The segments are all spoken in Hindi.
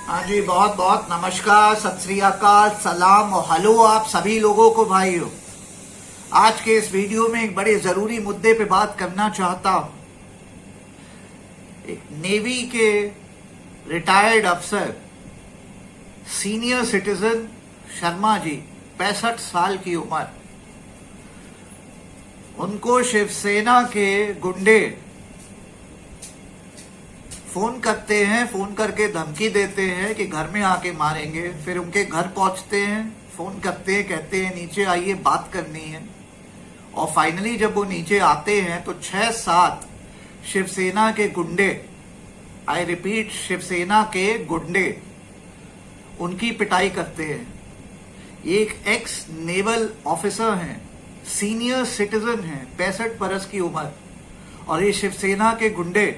हाँ जी, बहुत बहुत नमस्कार, सत श्री अकाल, सलाम और हेलो आप सभी लोगों को भाइयों। आज के इस वीडियो में एक बड़े जरूरी मुद्दे पे बात करना चाहता हूं। एक नेवी के रिटायर्ड अफसर सीनियर सिटीजन शर्मा जी, 65 साल की उम्र, उनको शिवसेना के गुंडे फोन करते हैं, फोन करके धमकी देते हैं कि घर में आके मारेंगे। फिर उनके घर पहुंचते हैं, फोन करते हैं, कहते हैं नीचे आइए, बात करनी है। और फाइनली जब वो नीचे आते हैं तो 6-7 शिवसेना के गुंडे, आई रिपीट शिवसेना के गुंडे, उनकी पिटाई करते हैं। ये एक एक्स नेवल ऑफिसर हैं, सीनियर सिटीजन हैं, 65 बरस की उम्र, और ये शिवसेना के गुंडे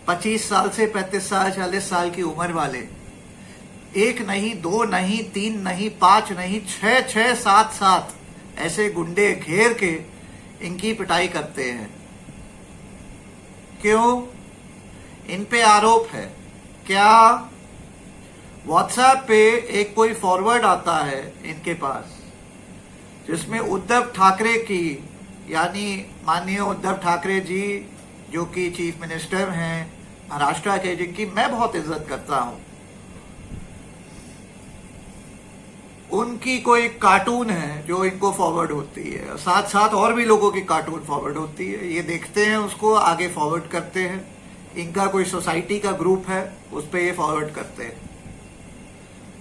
25 साल से 35 साल 40 साल की उम्र वाले, एक नहीं, दो नहीं, तीन नहीं, 5 नहीं, 6 7 ऐसे गुंडे घेर के इनकी पिटाई करते हैं। क्यों? इन पे आरोप है। क्या व्हाट्सएप पे एक कोई फॉरवर्ड आता है इनके पास, जिसमें उद्धव ठाकरे की, यानी माननीय उद्धव ठाकरे जी जो कि चीफ मिनिस्टर हैं महाराष्ट्र के, जिनकी मैं बहुत इज्जत करता हूं, उनकी कोई कार्टून है जो इनको फॉरवर्ड होती है। साथ साथ और भी लोगों की कार्टून फॉरवर्ड होती है। ये देखते हैं, उसको आगे फॉरवर्ड करते हैं। इनका कोई सोसाइटी का ग्रुप है, उस पर ये फॉरवर्ड करते हैं।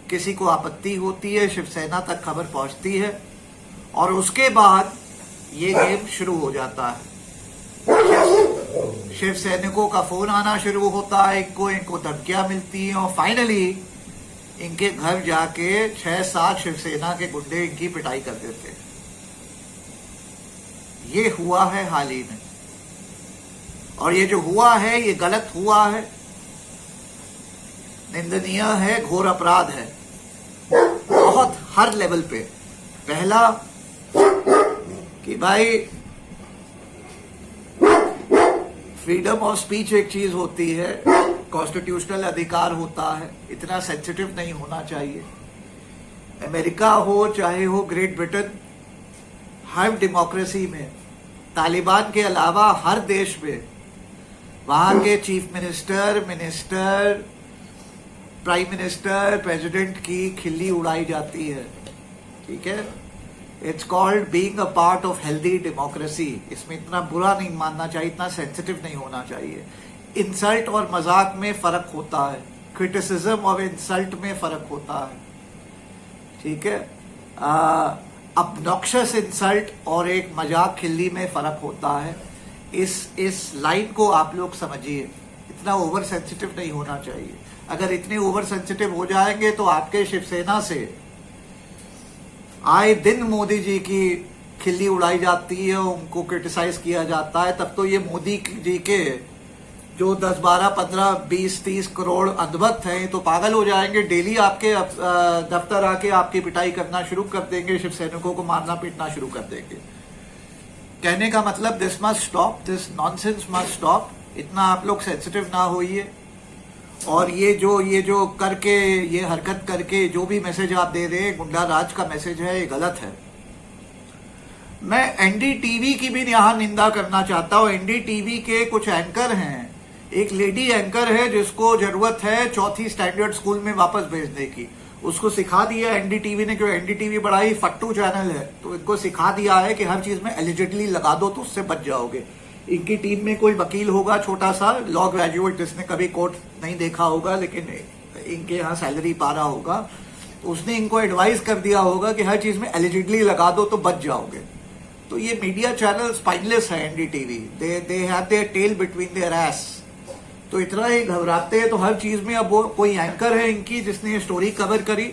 किसी को आपत्ति होती है, शिवसेना तक खबर पहुंचती है, और उसके बाद ये गेम शुरू हो जाता है। शिव सैनिकों का फोन आना शुरू होता है, इनको धमकियां मिलती हैं, और फाइनली इनके घर जाके 6-7 शिवसेना के गुंडे इनकी पिटाई कर देते हैं। ये हुआ है हाल ही में, और ये जो हुआ है ये गलत हुआ है, निंदनीय है, घोर अपराध है, बहुत हर लेवल पे। पहला कि भाई फ्रीडम ऑफ स्पीच एक चीज होती है, कॉन्स्टिट्यूशनल अधिकार होता है, इतना सेंसिटिव नहीं होना चाहिए। अमेरिका हो चाहे हो ग्रेट ब्रिटेन, हर डेमोक्रेसी में, तालिबान के अलावा हर देश में, वहां के chief minister, prime minister, president की खिल्ली उड़ाई जाती है। ठीक है, it's called being a part of healthy democracy. इसमें इतना बुरा नहीं मानना चाहिए, इतना सेंसिटिव नहीं होना चाहिए। इंसल्ट और मजाक में फर्क होता है, क्रिटिसिज्म और इंसल्ट में फर्क होता है। ठीक है, ऑब्नॉक्शियस इंसल्ट और एक मजाक खिल्ली में फर्क होता है। इस लाइन को आप लोग समझिए, इतना ओवर सेंसिटिव नहीं होना चाहिए। अगर इतने ओवर सेंसिटिव हो जाएंगे तो आपके शिवसेना से आए दिन मोदी जी की खिल्ली उड़ाई जाती है, उनको क्रिटिसाइज किया जाता है। तब तो ये मोदी जी के जो 10, 12, 15, 20, 30 करोड़ अंधभक्त हैं तो पागल हो जाएंगे। डेली आपके दफ्तर आके आपकी पिटाई करना शुरू कर देंगे, शिव सैनिकों को मारना पीटना शुरू कर देंगे। कहने का मतलब this must stop, this nonsense must stop. इतना आप लोग सेंसिटिव ना होइए, और ये जो करके, ये हरकत करके जो भी मैसेज आप दे रहे हैं, गुंडा राज का मैसेज है, ये गलत है। मैं एनडीटीवी की भी यहां निंदा करना चाहता हूं। एनडीटीवी के कुछ एंकर हैं, एक लेडी एंकर है जिसको जरूरत है 4th स्टैंडर्ड स्कूल में वापस भेजने की। उसको सिखा दिया एनडीटीवी ने, क्योंकि एनडीटीवी बड़ा ही फट्टू चैनल है, तो इनको सिखा दिया है कि हर चीज में एलिजिडली लगा दो तो उससे बच जाओगे। इनकी टीम में कोई वकील होगा, छोटा सा लॉ ग्रेजुएट, जिसने कभी कोर्ट नहीं देखा होगा लेकिन इनके यहाँ सैलरी पा रहा होगा, उसने इनको एडवाइस कर दिया होगा कि हर चीज में एलिजिडली लगा दो तो बच जाओगे। तो ये मीडिया चैनल स्पाइनलेस है NDTV, they have their tail between their ass. तो इतना ही घबराते हैं। तो हर चीज में अब वो कोई एंकर है इनकी जिसने ये स्टोरी कवर करी,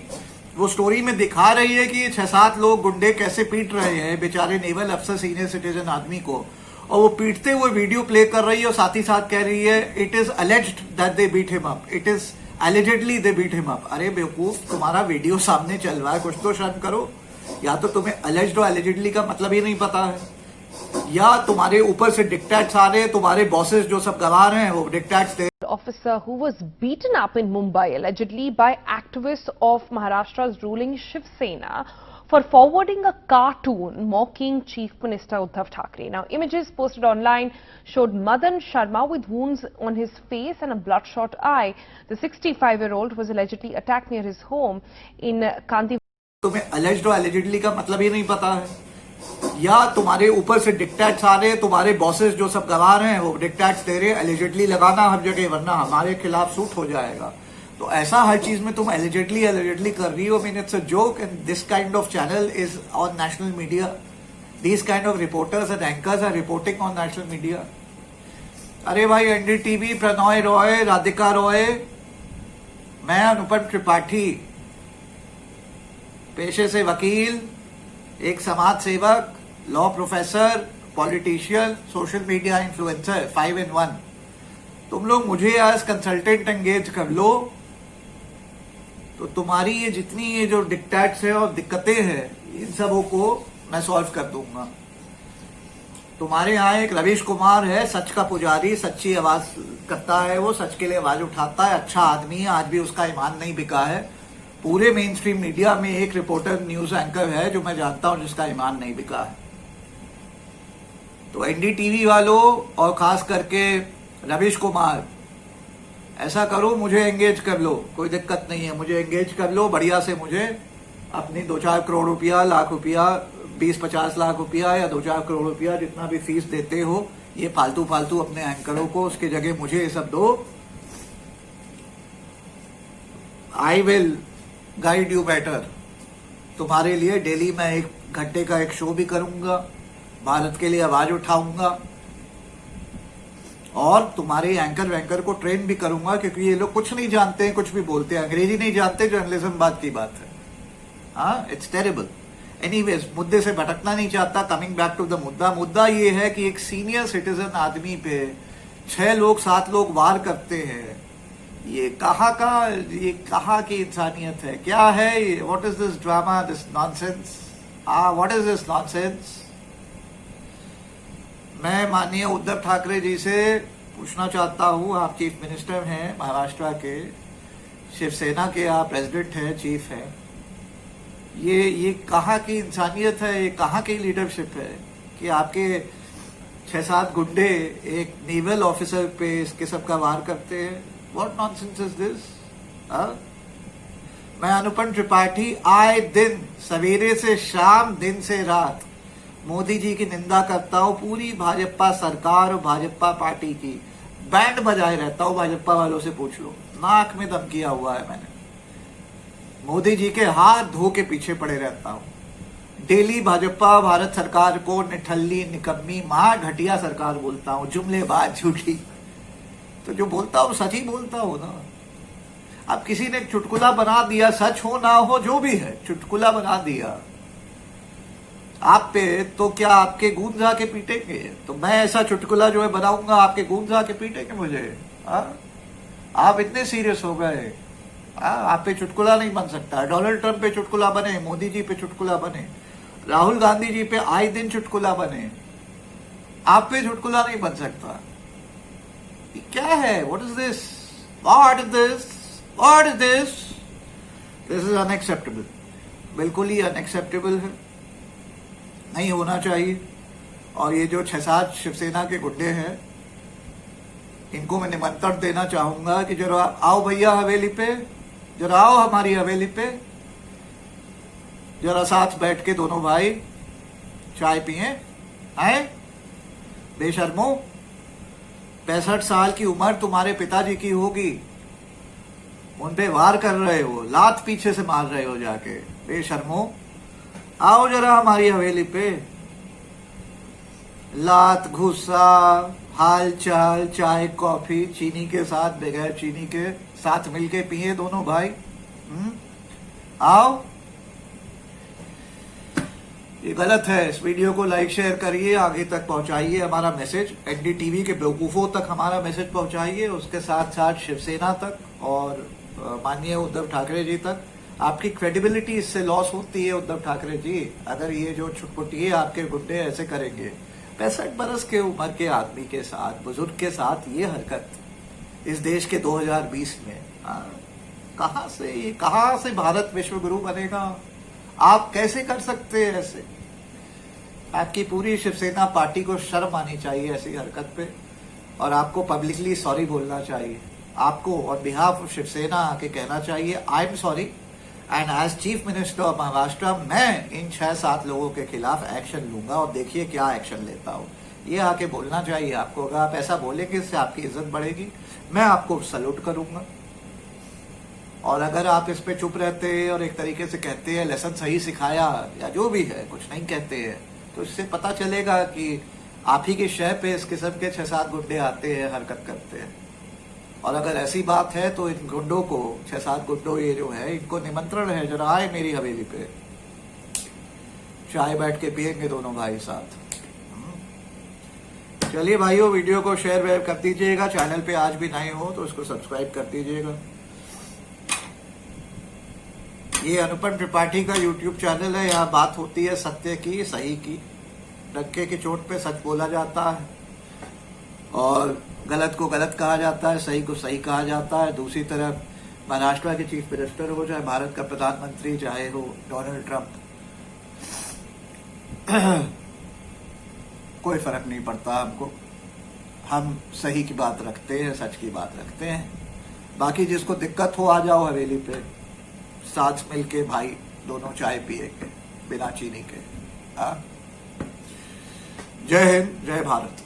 वो स्टोरी में दिखा रही है कि 6-7 लोग गुंडे कैसे पीट रहे हैं बेचारे नेवल अफसर, सीनियर सिटीजन आदमी को, और वो पीटते हुए वीडियो प्ले कर रही है, और साथ ही साथ कह रही है it is alleged that they beat him up, it is allegedly they beat him up. अरे बेवकूफ, तुम्हारा वीडियो सामने चल रहा है, कुछ तो शर्म करो। या तो तुम्हें अलेज्ड और एलिजिडली का मतलब ही नहीं पता है, या तुम्हारे ऊपर से डिक्टेट्स आ रहे हैं, तुम्हारे बॉसेस जो सब गवा रहे हैं वो dictates they officer who was beaten up in Mumbai allegedly by activists of Maharashtra's ruling Shiv Sena for forwarding a cartoon mocking Chief Minister Uddhav Thackeray. Now, images posted online showed Madan Sharma with wounds on his face and a bloodshot eye. The 65-year-old was allegedly attacked near his home in Kandi. तुम्हें alleged और allegedly का मतलब ही नहीं पता है, या तुम्हारे ऊपर से डिक्टेट्स आ रहे हैं, तुम्हारे बॉसेस जो सब गवा रहे हैं वो डिक्टेट्स दे रहे हैं, allegedly लगाना हर जगह वरना हमारे खिलाफ सूट हो जाएगा। तो ऐसा हर चीज में तुम allegedly कर रही हो। I mean, it's a joke and this kind of channel is on national media. These kind of reporters and anchors are reporting on national media. अरे भाई एनडीटीवी, प्रणॉय रॉय, राधिका रॉय, मैं अनुपम त्रिपाठी, पेशे से वकील, एक समाज सेवक, law professor, politician, social media influencer, 5 in 1। तुम लोग मुझे एज कंसल्टेंट एंगेज कर लो तो तुम्हारी ये जितनी ये जो डिक्टेट्स है और दिक्कतें हैं इन सबों को मैं सॉल्व कर दूंगा। तुम्हारे यहाँ एक रवीश कुमार है, सच का पुजारी, सच्ची आवाज करता है, वो सच के लिए आवाज उठाता है, अच्छा आदमी है, आज भी उसका ईमान नहीं बिका है। पूरे मेन स्ट्रीम मीडिया में एक रिपोर्टर, न्यूज एंकर है जो मैं जानता हूं जिसका ईमान नहीं बिका है। तो एनडीटीवी वालों और खास करके रवीश कुमार, ऐसा करो, मुझे एंगेज कर लो, कोई दिक्कत नहीं है, मुझे एंगेज कर लो बढ़िया से, मुझे अपनी 2-4 करोड़ रुपया, लाख रुपया, 20-50 लाख रुपया या 2-4 करोड़ रुपया जितना भी फीस देते हो, ये फालतू अपने एंकरों को, उसकी जगह मुझे ये सब दो। I will guide you better. तुम्हारे लिए डेली मैं 1 घंटे का एक शो भी करूंगा, भारत के लिए आवाज उठाऊंगा और तुम्हारे एंकर वैंकर को ट्रेन भी करूंगा, क्योंकि ये लोग कुछ नहीं जानते हैं, कुछ भी बोलते हैं, अंग्रेजी नहीं जानते, जर्नलिज्म बात की बात है। हाँ, इट्स टेरेबल। एनीवेज, मुद्दे से भटकना नहीं चाहता। कमिंग बैक टू द मुद्दा ये है कि एक सीनियर सिटीजन आदमी पे 6 लोग 7 लोग वार करते हैं। ये कहाँ की इंसानियत है? क्या है? What is this drama, this nonsense? What is this nonsense? मैं माननीय उद्धव ठाकरे जी से पूछना चाहता हूं, आप चीफ मिनिस्टर हैं महाराष्ट्र के, शिवसेना के आप प्रेसिडेंट हैं, चीफ हैं, ये कहाँ की इंसानियत है? ये कहाँ की लीडरशिप है कि आपके 6-7 गुंडे एक नेवल ऑफिसर पे इसके सबका वार करते हैं? What nonsense is this? मैं अनुपम त्रिपाठी आए दिन सवेरे से शाम, दिन से रात मोदी जी की निंदा करता हूं, पूरी भाजपा सरकार और भाजपा पार्टी की बैंड बजाए रहता हूं। भाजपा वालों से पूछ लो, नाक में दम किया हुआ है मैंने, मोदी जी के हाथ धो के पीछे पड़े रहता हूं। डेली भाजपा भारत सरकार को निठल्ली, निकम्मी, महा घटिया सरकार बोलता हूं, जुमलेबाज, झूठी। तो जो बोलता हूं सच ही बोलता हूं ना। अब किसी ने चुटकुला बना दिया, सच हो ना हो जो भी है, चुटकुला बना दिया आप पे, तो क्या आपके गूंज आके पीटेंगे? तो मैं ऐसा चुटकुला जो है बनाऊंगा, आपके गूंज आके पीटेंगे मुझे? आप इतने सीरियस हो गए? आप पे चुटकुला नहीं बन सकता। डोनाल्ड ट्रंप पे चुटकुला बने, मोदी जी पे चुटकुला बने, राहुल गांधी जी पे आए दिन चुटकुला बने, आप पे चुटकुला नहीं बन सकता। क्या है? What is this? What is this? What is this? This is unacceptable, बिल्कुल ही अनएक्सेप्टेबल है, नहीं होना चाहिए। और ये जो 6-7 शिवसेना के गुंडे हैं, इनको मैं निमंत्रण देना चाहूंगा कि जरा आओ भैया हवेली पे, जरा आओ हमारी हवेली पे, जरा साथ बैठ के दोनों भाई चाय पिए। आए बेशर्मो, 65 साल की उम्र तुम्हारे पिताजी की होगी, उन पे वार कर रहे हो, लात पीछे से मार रहे हो जाके, बेशर्मो। आओ जरा हमारी हवेली पे, लात, गुस्सा, हाल चाल, चाय कॉफी, चीनी के साथ, बगैर चीनी के साथ मिलके पिए दोनों भाई। आओ। ये गलत है। इस वीडियो को लाइक शेयर करिए, आगे तक पहुंचाइए हमारा मैसेज, एनडीटीवी के बेवकूफों तक हमारा मैसेज पहुंचाइए, उसके साथ साथ शिवसेना तक और माननीय उद्धव ठाकरे जी तक। आपकी क्रेडिबिलिटी इससे लॉस होती है उद्धव ठाकरे जी, अगर ये जो छुटपुटिए आपके गुंडे ऐसे करेंगे। 65 बरस के उम्र के आदमी के साथ, बुजुर्ग के साथ ये हरकत इस देश के 2020 में। कहां से भारत विश्व गुरु बनेगा? आप कैसे कर सकते हैं ऐसे? आपकी पूरी शिवसेना पार्टी को शर्म आनी चाहिए ऐसी हरकत पे, और आपको पब्लिकली सॉरी बोलना चाहिए। आपको ऑन बिहाफ ऑफ शिवसेना आके कहना चाहिए I am sorry, and as chief minister of Maharashtra मैं इन 6-7 लोगों के खिलाफ एक्शन लूंगा, और देखिए क्या एक्शन लेता हूं। ये आके बोलना चाहिए आपको। अगर आप ऐसा बोलेंगे इससे आपकी इज्जत बढ़ेगी, मैं आपको सल्यूट करूंगा। और अगर आप इस पे चुप रहते हैं और एक तरीके से कहते हैं लेसन सही सिखाया या जो भी है, कुछ नहीं कहते हैं, तो इससे पता चलेगा कि आप ही के शय पे इस किस्म के 6-7 गुंडे आते हैं, हरकत करते हैं। और अगर ऐसी बात है तो इन गुंडों को, 6-7 गुंडों ये जो है, इनको निमंत्रण है, जरा आए मेरी हवेली पे, चाय बैठ के पियेंगे दोनों भाई साथ। चलिए भाइयों, वीडियो को शेयर वेयर कर दीजिएगा। चैनल पे आज भी नए हो तो इसको सब्सक्राइब कर दीजिएगा। ये अनुपम त्रिपाठी का यूट्यूब चैनल है। यहाँ बात होती है सत्य की, सही की। डंके की चोट पे सच बोला जाता है, और गलत को गलत कहा जाता है, सही को सही कहा जाता है। दूसरी तरफ महाराष्ट्र के चीफ मिनिस्टर हो, चाहे भारत का प्रधानमंत्री, चाहे हो डोनाल्ड ट्रंप, कोई फर्क नहीं पड़ता हमको। हम सही की बात रखते हैं, सच की बात रखते हैं। बाकी जिसको दिक्कत हो, आ जाओ हवेली पे, साथ मिलके भाई दोनों चाय पिएंगे बिना चीनी के। जय हिंद, जय भारत।